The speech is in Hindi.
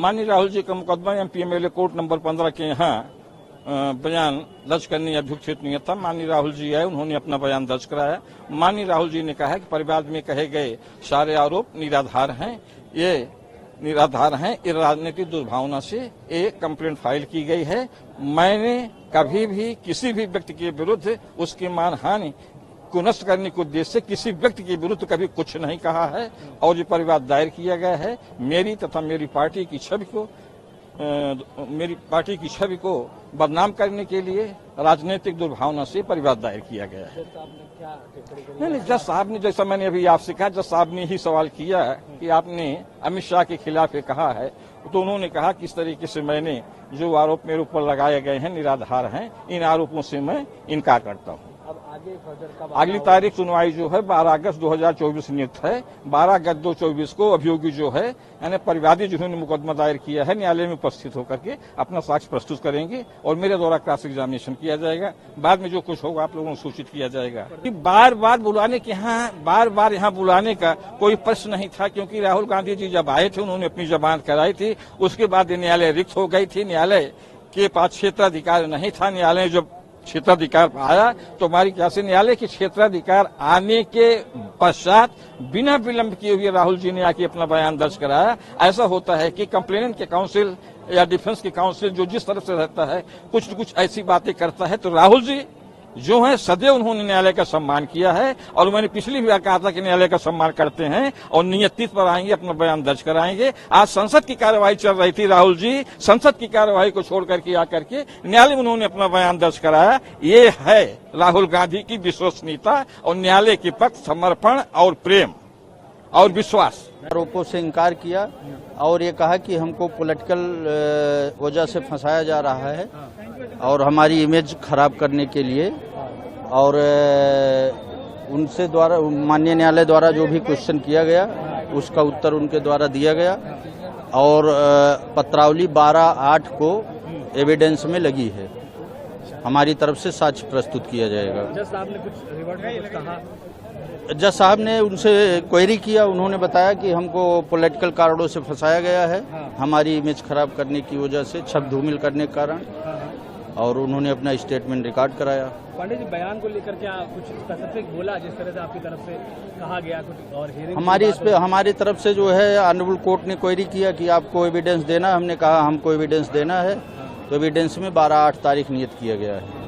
माननीय राहुल जी का मुकदमा एमपीएमएलए कोर्ट नंबर 15 के यहाँ बयान दर्ज करने अभियुक्त नियत था। माननीय राहुल जी आए, उन्होंने अपना बयान दर्ज कराया। माननीय राहुल जी ने कहा कि परिवाद में कहे गए सारे आरोप निराधार हैं, ये निराधार हैं। इस राजनीतिक दुर्भावना से एक कंप्लेंट फाइल की गई है। मैंने कभी भी किसी भी व्यक्ति के विरुद्ध उसकी मानहानि को नष्ट करने के उद्देश्य से किसी व्यक्ति के विरुद्ध कभी कुछ नहीं कहा है और ये परिवाद दायर किया गया है। मेरी तथा मेरी पार्टी की छवि को बदनाम करने के लिए राजनीतिक दुर्भावना से परिवाद दायर किया गया है। नहीं, जज साहब ने, जैसा मैंने अभी आपसे कहा, जज साहब ने ही सवाल किया कि आपने अमित शाह के खिलाफ ये कहा है, तो उन्होंने कहा कि इस तरीके से मैंने जो आरोप मेरे ऊपर लगाए गए हैं निराधार हैं, इन आरोपों से मैं इनकार करता हूँ। अगली तारीख सुनवाई जो है 12 अगस्त 2024 नियुक्त है। 12 अगस्त 2024 को अभियोगी जो है यानी परिवादी जिन्होंने मुकदमा दायर किया है न्यायालय में उपस्थित होकर के अपना साक्ष्य प्रस्तुत करेंगे और मेरे द्वारा क्रॉस एग्जामिनेशन किया जाएगा। बाद में जो कुछ होगा आप लोगों को सूचित किया जाएगा। बार बार यहाँ बुलाने का कोई प्रश्न नहीं था, क्योंकि राहुल गांधी जी जब आए थे उन्होंने अपनी जमानत कराई थी। उसके बाद न्यायालय रिक्त हो गई थी, न्यायालय के पास क्षेत्राधिकार नहीं था। न्यायालय जब क्षेत्राधिकार आया तो हमारी क्या से न्यायालय के क्षेत्राधिकार आने के पश्चात बिना विलंब किए हुए राहुल जी ने आके अपना बयान दर्ज कराया। ऐसा होता है कि कंप्लेनेंट के काउंसिल या डिफेंस के काउंसिल जो जिस तरफ से रहता है कुछ न कुछ ऐसी बातें करता है, तो राहुल जी जो है सदैव उन्होंने न्यायालय का सम्मान किया है और मैंने पिछली बार कहा था कि न्यायालय का सम्मान करते हैं और नियत पर आएंगे, अपना बयान दर्ज कराएंगे। आज संसद की कार्यवाही चल रही थी, राहुल जी संसद की कार्यवाही को छोड़ करके आकर के न्यायालय में उन्होंने अपना बयान दर्ज कराया। ये है राहुल गांधी की विश्वसनीयता और न्यायालय के प्रति समर्पण और प्रेम और विश्वास। आरोपों से इनकार किया और ये कहा कि हमको पॉलिटिकल वजह से फंसाया जा रहा है और हमारी इमेज खराब करने के लिए, और उनसे द्वारा माननीय न्यायालय द्वारा जो भी क्वेश्चन किया गया उसका उत्तर उनके द्वारा दिया गया और पत्रावली 12/8 को एविडेंस में लगी है। हमारी तरफ से साक्ष्य प्रस्तुत किया जाएगा। जज साहब ने कुछ रिवर्ट में कुछ कहा? जज साहब ने उनसे क्वेरी किया, उन्होंने बताया कि हमको पॉलिटिकल कारणों से फंसाया गया है, हमारी इमेज खराब करने की वजह से, छब धूमिल करने के कारण, और उन्होंने अपना स्टेटमेंट रिकॉर्ड कराया। पांडे जी, बयान को लेकर क्या कुछ स्पेसिफिक बोला जिस तरह से आपकी तरफ से कहा गया कुछ? और हमारी तरफ से जो है ऑनरेबल कोर्ट ने क्वेरी किया कि आपको एविडेंस देना, हमने कहा हमको एविडेंस देना है, तो एविडेंस में 12/8 तारीख नियत किया गया है।